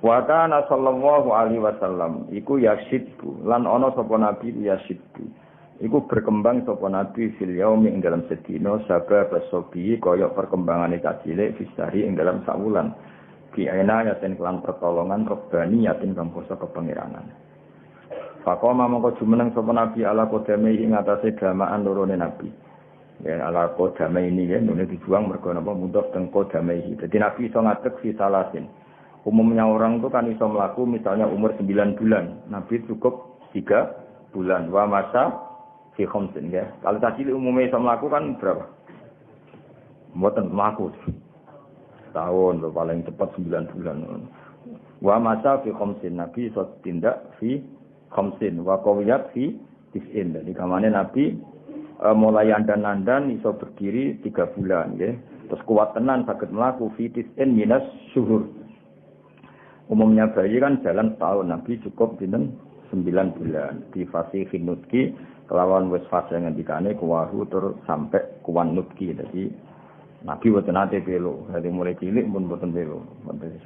Wa kana sallallahu alaihi wasallam iku yasidku lan ana sapa nabi yasidku. Iku berkembang sapa nabi fil yaumi ing dalam sedina sabab sobi kaya perkembangane cilik fisari ing dalam sawulan. Ki ana yaten kelan pertolongan robbani yaten kang basa kepangeranan. Fakoma mongko jumeneng sapa nabi ala kodame ing atase gamaan lorone nabi. Ya ala kodame ini ya nune dibuang mergo napa mundur teng kodame iki. Dadi nabi iso ngadeg fi salasin. Umumnya orang itu kan iso mlaku misalnya umur 9 bulan. Nabi cukup 3 bulan. Wa masa fi khamsin ya. Kalau tadi umumnya iso mlaku kan berapa? Mboten mlaku. Tahun paling cepat 9 bulan. Wa masa fi khamsin. Nabi iso tindak fi khamsin. Wa qawiyat fi tis'in. Jadi kamane Nabi mulai andan-andan iso berdiri 3 bulan ya. Terus kuat tenan saged mlaku fi tis'in minas syuhur. Umumnya bayi kan jalan setahun, Nabi cukup dinten 9 bulan. Di fase nutki kelawan wis fase ngendikane kuwahu terus sampai kuwan nutki. Jadi Nabi boten nate belo, dari mulai cilik pun boten belo.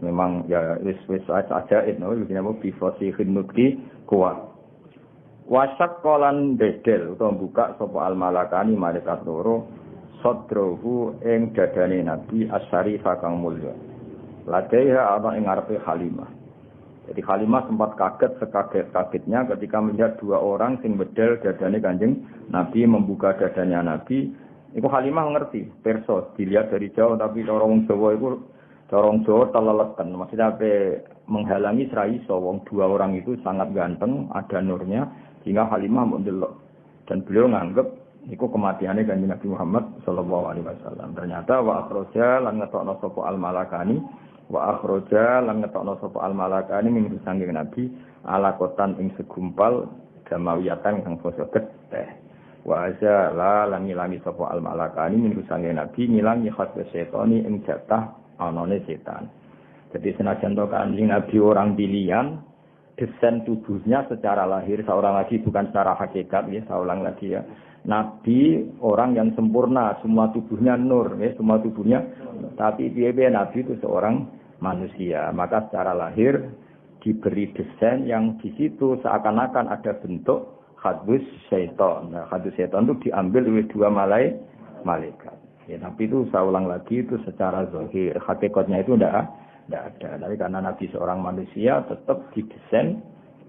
Memang ya wis aja no jenenge di fase nutki kuwa. Wasak kolan bedel utawa buka sapa al malakani malaikat loro sadrohu ing dadane Nabi asyarifa kang mulya. Ladaiha ana ing ngarepe Halimah. Jadi Halimah sempat kaget sekaget-kagetnya ketika melihat 2 orang sing bedel dadane Kanjeng Nabi membuka dadanya Nabi. Iku Halimah ngerti, perso dilihat dari jauh tapi cara wong Jawa iku cara wong Jawa teleleken. Maksudnya ape menghalangi serai iso wong 2 orang itu sangat ganteng, ada nurnya sehingga Halimah mendelok dan beliau nganggep iku kematiannya Kanjeng Nabi Muhammad sallallahu alaihi wasallam. Ternyata wa akhraja lan ngetokno sapa al malakani wa akhraja lan ngetokno sapa al malakani ming sanging Nabi ala kotan ing segumpal jamawiyatan kang basa getih. Wa azala lan ngilangi sapa al malakani ming sanging Nabi ngilangi khasbe setoni ing jatah anane setan. Jadi senajan to Kanjeng Nabi orang pilihan, desain tubuhnya secara lahir seorang lagi bukan secara hakikat ya, saya ulang lagi ya. Nabi orang yang sempurna, semua tubuhnya nur, ya, semua tubuhnya. Tapi piye-piye Nabi itu seorang manusia. Maka secara lahir diberi desain yang di situ seakan-akan ada bentuk hadus syaitan. Nah, hadus syaitan itu diambil oleh 2 malaikat. Ya, tapi itu saya ulang lagi itu secara zahir. Hakikatnya itu tidak ada. Tapi karena Nabi seorang manusia tetap didesain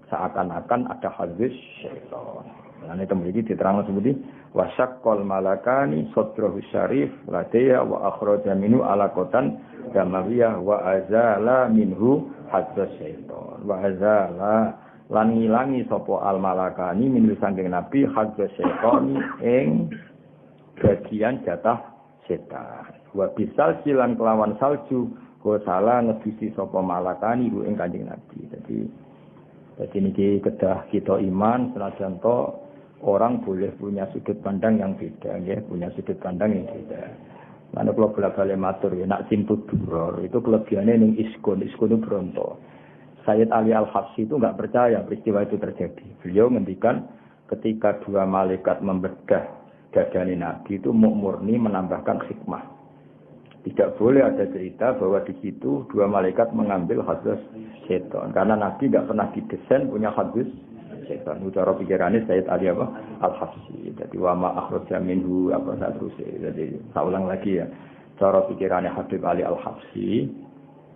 seakan-akan ada hadus syaitan. Nah, ini kemudian diterangkan seperti wasaqqal malakani sadrahu syarif ladaya wa akhraja minhu alaqatan damawiyah wa azala minhu hadza syaitan wa azala lan ngilangi sapa al malakani minhu saking nabi hadza syaitan ing bagian jatah setan wa bisal silan kelawan salju wa salah ngebisi sapa malakani ing Kanjeng Nabi. Jadi niki kedah kita iman senajan to orang boleh punya sudut pandang yang beda, ya, punya sudut pandang yang beda. Mana kalau bolak-balik matur ya, nak simput duror itu kelebihannya ning iskun itu bronto. Sayyid Ali Al-Habsyi itu enggak percaya peristiwa itu terjadi. Beliau ngendikan ketika 2 malaikat membedah dadane Nabi itu murni menambahkan hikmah. Tidak boleh ada cerita bahwa di situ 2 malaikat mengambil hadis setan karena Nabi enggak pernah didesain punya hadis setan. Cara pikirannya Sayyid Ali Al-Habsyi. Jadi wa ma akhraja minhu apa satruse. Jadi saya ulang lagi ya. Cara pikirannya Habib Ali Al-Habsyi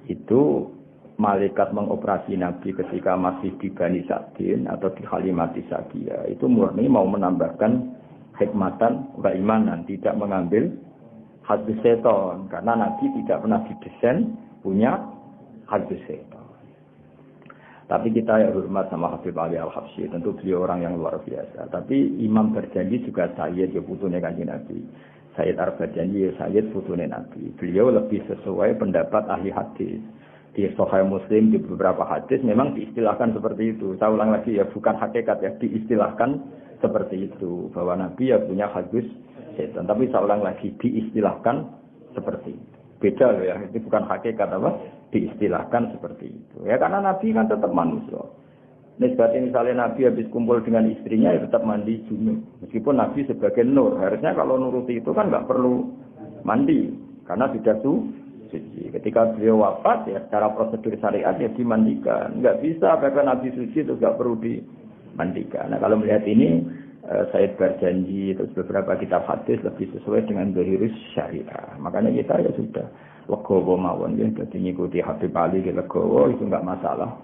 itu malaikat mengoperasi Nabi ketika masih di Bani Sa'din atau di Halimati Sa'diyah itu murni mau menambahkan hikmatan keimanan, tidak mengambil hadis setan karena Nabi tidak pernah didesain punya hadis setan. Tapi kita ya hormat sama Habib Ali Al-Habsyi, tentu beliau orang yang luar biasa. Tapi Imam berjanji juga Sayyid ya putune Kanjeng Nabi. Sayyid Ar-Bajanji ya Sayyid putune Nabi. Beliau lebih sesuai pendapat ahli hadis. Di Sahih Muslim di beberapa hadis memang diistilahkan seperti itu. Saya ulang lagi ya, bukan hakikat ya, diistilahkan seperti itu bahwa Nabi ya punya hadis setan. Tapi saya ulang lagi diistilahkan seperti itu. Beda loh ya, itu bukan hakikat apa? Diistilahkan seperti itu. Ya karena Nabi kan tetap manusia. Nisbatnya misalnya Nabi habis kumpul dengan istrinya ya tetap mandi junub. Meskipun Nabi sebagai nur, harusnya kalau nuruti itu kan nggak perlu mandi karena sudah suci. Ketika beliau wafat ya secara prosedur syariat ya dimandikan. Enggak bisa bahkan Nabi suci itu enggak perlu dimandikan. Nah, kalau melihat ini Said berjanji terus beberapa kitab hadis lebih sesuai dengan zahirus syariah. Makanya kita ya sudah legowo mawon ya dadi ngikuti Habib Ali ke legowo itu enggak masalah.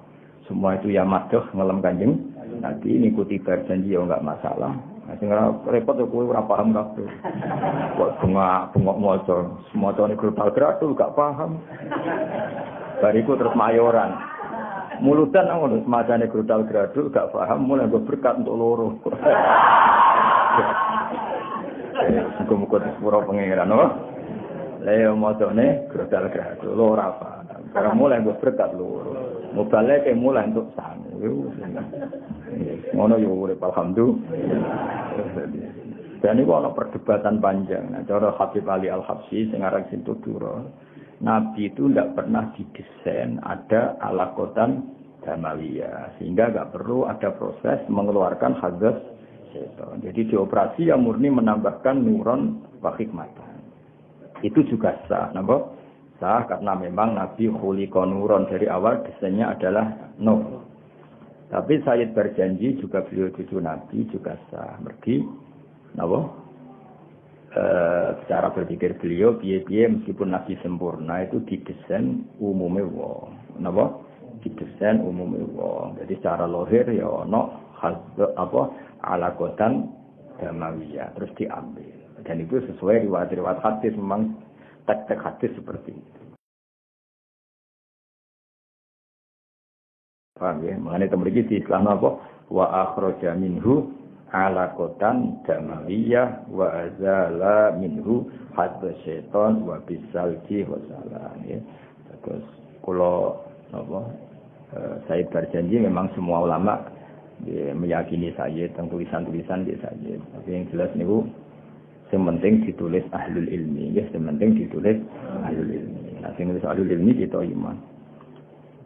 Semua itu ya madhah ngelem Kanjeng Nabi ngikuti berjanji ya enggak masalah. Nah, sing repot yo kowe ora paham kabeh. Kok bengok maca, semacane grutal gratul gak paham. Bariku terus mayoran. Mulutan ngono semacane grutal gradul gak paham mulai go berkat untuk loro. Muga-muga sepuro pangeran no. Lah yo macane grutal gradul ora paham. Karena mulai go berkat loro. Mubale ke mulai untuk sami. Ngono yo urip alhamdulillah. Dan itu ana perdebatan panjang. Nah, cara Habib Ali Al-Habsyi sing aran Sintudura, Nabi itu tidak pernah didesain ada alakotan damawiyah, sehingga nggak perlu ada proses mengeluarkan hadas setan. Jadi dioperasi yang murni menambahkan nuron wa hikmatan. Itu juga sah, napa? Sah karena memang Nabi khuliqa nuron dari awal desainnya adalah nur. Tapi Sayyid berjanji juga beliau cucu Nabi juga sah. Mergi napa? Cara berpikir beliau piye-piye meskipun Nabi sempurna itu didesain umume wong. Napa? Didesain umume wong. Jadi secara lahir ya ana alakotan damawiyah terus diambil. Dan itu sesuai riwayat-riwayat hadis memang teks-teks hadis seperti itu. Paham ya? Mengenai temriki di Islam apa? Wa akhraja minhu alakotan damawiyah wa azala minhu hadza syaitan wa bisalji wa salam ya. Terus kula napa saya berjanji memang semua ulama ya, meyakini saya tentang tulisan-tulisan dia saja. Tapi yang jelas niku yang penting ditulis ahlul ilmi ya, yang penting ditulis ahlul ilmi. Nah, sing nulis ahlul ilmi kita iman.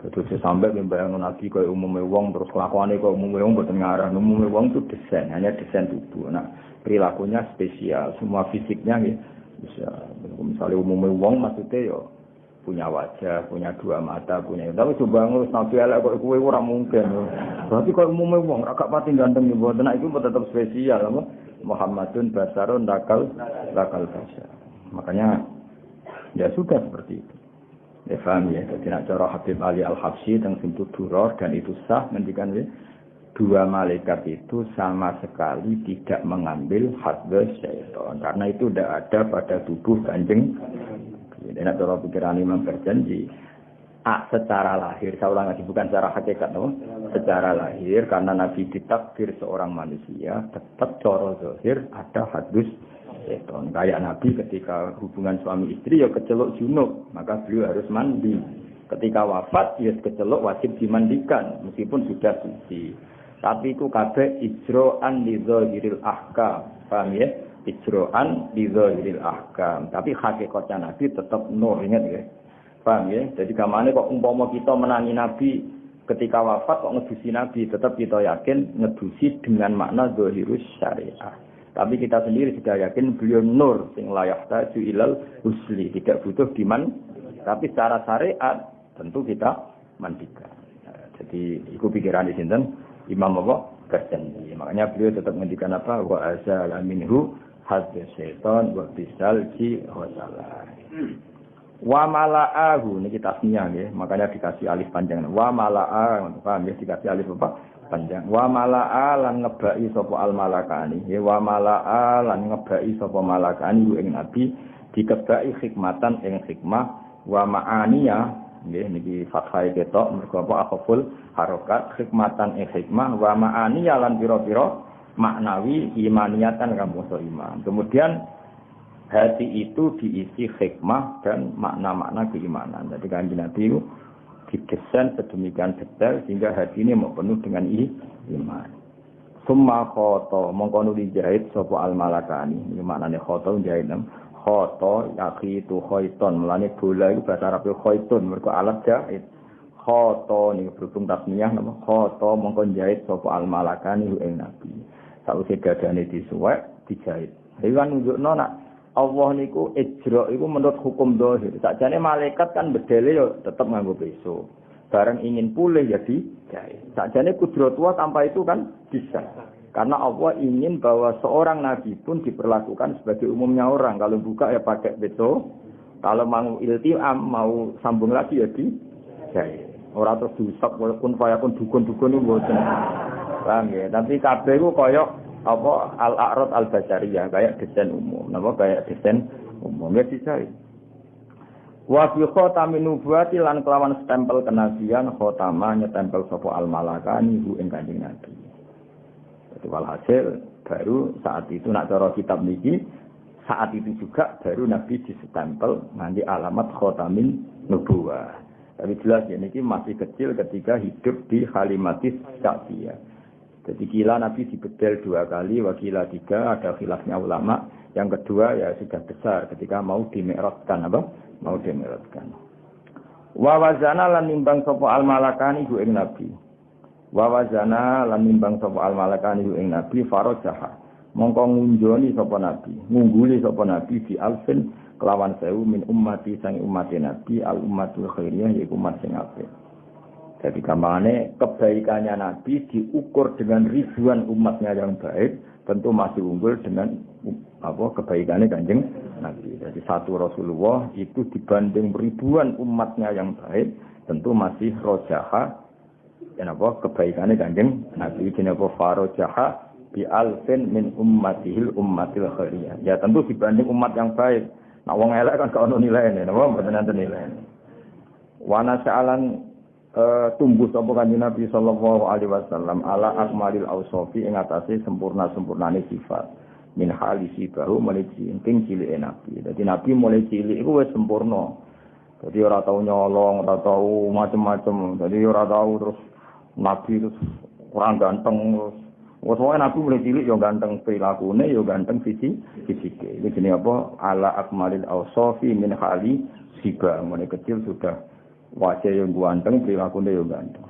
Terus sampai membayangkan Nabi kayak umumnya wong terus kelakuannya kayak umumnya wong buat ngarah. Umumnya wong itu desain, hanya desain tubuh. Nah perilakunya spesial, semua fisiknya ya bisa. Misalnya umumnya wong maksudnya ya punya wajah, punya dua mata, punya. Tapi coba ngurus Nabi elek kok kowe ora mungkin. Berarti kayak umumnya wong agak pati ganteng ya buat. Nah itu tetap spesial, apa? Muhammadun basarun lakal basar. Makanya ya sudah seperti itu. Ya paham ya, jadi nak cara Habib Ali Al-Habsyi tentang Sintudura dan itu sah mendikan ya, dua malaikat itu sama sekali tidak mengambil hadas syaitan karena itu tidak ada pada tubuh Kanjeng. Jadi nak cara pikiran Imam berjanji secara lahir, saya ulang lagi bukan secara hakikat, no? Secara lahir karena Nabi ditakdir seorang manusia tetap cara zahir ada hadas seton. Kayak Nabi ketika hubungan suami istri ya kecelok junub, maka beliau harus mandi. Ketika wafat ya kecelok wajib dimandikan meskipun sudah suci. Tapi itu kabeh ijro'an li dzahiril ahkam. Paham ya? Ijro'an li dzahiril ahkam. Tapi hakikatnya Nabi tetap nur, ingat ya. Paham ya? Jadi gamane kok umpama kita menangi Nabi ketika wafat kok ngedusi Nabi, tetap kita yakin ngedusi dengan makna dzahirus syariah. Tapi kita sendiri sudah yakin beliau nur sing layak taju ilal husli, tidak butuh diman. Tapi secara syariat tentu kita mandikan. Nah, jadi itu pikiran di sini Imam apa berjanji. Makanya beliau tetap mendikan apa wa azala minhu hadza syaitan wa bisalji wa salam. Wa mala'ahu ini kita tasniah nggih, makanya dikasih alif panjang. Wa mala'a, paham ya dikasih alif apa? Panjang. Wa mala'a lan ngebaki sapa al malakani. Ya wa mala'a lan ngebaki sapa malakani ing nabi dikebaki hikmatan ing hikmah wa ma'aniya nggih niki fathah ketok mergo apa akhful harokat hikmatan ing hikmah wa ma'aniya lan pira-pira maknawi imaniyatan kamu iman. Kemudian hati itu diisi hikmah dan makna-makna keimanan. Jadi Kanjeng Nabi itu didesain sedemikian detail sehingga hati ini mau penuh dengan iman. Summa khoto mongko dijahit sapa al malakani. Iki maknane khoto jahit nem. Khoto yaqitu khaiton. Mulane bola iku bahasa Arab khaitun mergo alat jahit. Khoto niku berhubung tasniyah napa? Khoto mongko jahit sapa al malakani ing Nabi. Sakwise dadane disuwek dijahit. Iki kan nunjukno nak Allah niku ijra iku menurut hukum zahir. Sakjane malaikat kan bedele yo tetep nganggo peso. Bareng ingin pulih ya dijahit. Sakjane kudratullah tanpa itu kan bisa. Karena Allah ingin bahwa seorang nabi pun diperlakukan sebagai umumnya orang. Kalau buka ya pakai peso. Kalau mau iltiam, mau sambung lagi ya dijahit. Ora terus diusap walaupun pun dukun-dukun itu mboten. Paham ya? Tapi kabeh ku koyo apa al-a'rad al-basariyah kayak desain umum. Napa kayak desain umum ya dijahit. Wa fi khatamin nubuwati lan kelawan stempel kenabian khatama nyetempel sapa al-malakani hu ing Kanjeng Nabi. Jadi walhasil baru saat itu nak cara kitab niki saat itu juga baru Nabi disestempel nganti alamat khatamin nubuwah. Tapi jelas ya niki masih kecil ketika hidup di Halimatis Sa'diyah. Jadi kila Nabi dibedel 2 kali, wakila 3, ada khilafnya ulama. Yang kedua ya sudah besar ketika mau dimi'rajkan apa? Mau dimi'rajkan. Wa wazana lan nimbang sapa al malakani hu ing Nabi. Wa wazana lan nimbang sapa al malakani hu ing Nabi farajaha. Mongko ngunjoni sapa Nabi, ngungguli sapa Nabi di alfin kelawan 1000 min ummati sang umat Nabi al ummatul khairiyah yaiku umat sing apik. Jadi gampangane kebaikannya Nabi diukur dengan ribuan umatnya yang baik, tentu masih unggul dengan kebaikannya Kanjeng Nabi. Jadi satu Rasulullah itu dibanding ribuan umatnya yang baik, tentu masih rojaha kebaikannya Kanjeng Nabi. Jenenge farojaha bi alfin min ummatihil ummatil khairiyah. Ya tentu dibanding umat yang baik. Nah wong elek kan gak ono nilaine, napa mboten enten nilaine. Wana sa'alan tumbuh sapa Kanjeng Nabi sallallahu alaihi wasallam ala akmalil ausofi ing atase sempurna-sempurnane sifat min halisi baru mulai cilik Nabi. Dadi Nabi mulai cilik iku wis sempurna. Dadi ora tau nyolong, ora tau macem-macem. Dadi ora tau terus Nabi terus kurang ganteng terus. Wes Nabi mulai cilik yo ganteng prilakune yo ganteng fisike. Iki jenenge apa? Ala akmalil ausofi min hali siba. Mulai kecil sudah wajah yang ganteng, perilakunya yang ganteng.